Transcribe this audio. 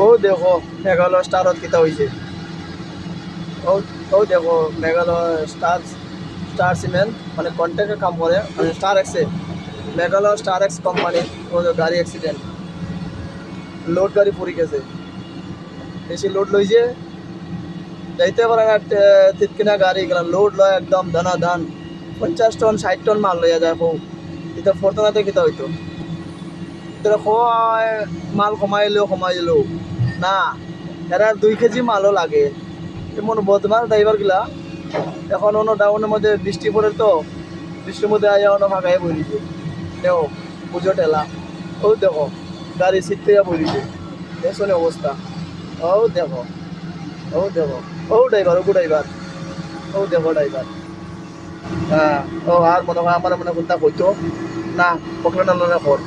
ও দেখো মেঘালয় স্টারত কিতা হয়েছে। ও ও দেখো মেঘালয় স্টার সিমেন্ট মানে কন্ট্রাক্টের কাম করে মানে স্টার এক্সে মেঘালয় স্টার এক্স কোম্পানি ও গাড়ি অ্যাক্সিডেন্ট লোড গাড়ি পড়ে গেছে বেশি লোড লইছে যাইতে পারে না তিতকিনা গাড়ি গেলা লোড লয় একদম দানা ধান 50 টন 60 টন মাল লইয়া যায় হোক এটা ফোরতনাতে কিতা হইতো এটা হয় মাল কমাই এলো না এরা 2 কেজি মালও লাগে এমন বদমাল ড্রাইভার গুলা এখন অন্য ডাউনের মধ্যে বৃষ্টি পড়ে তো বৃষ্টির মধ্যে আয়া অন্য ফাঁকায় বলিছে দেখো পুজো ঠেলা ও দেখো গাড়ি সিট থেকে বলিছে এসনে অবস্থা ও দেখো ও দেখো ও ড্রাইভার ও দেখো ড্রাইভার হ্যাঁ ও আর মনে হয় আমার মনে কোনটা কইতো না পকড়ে না কর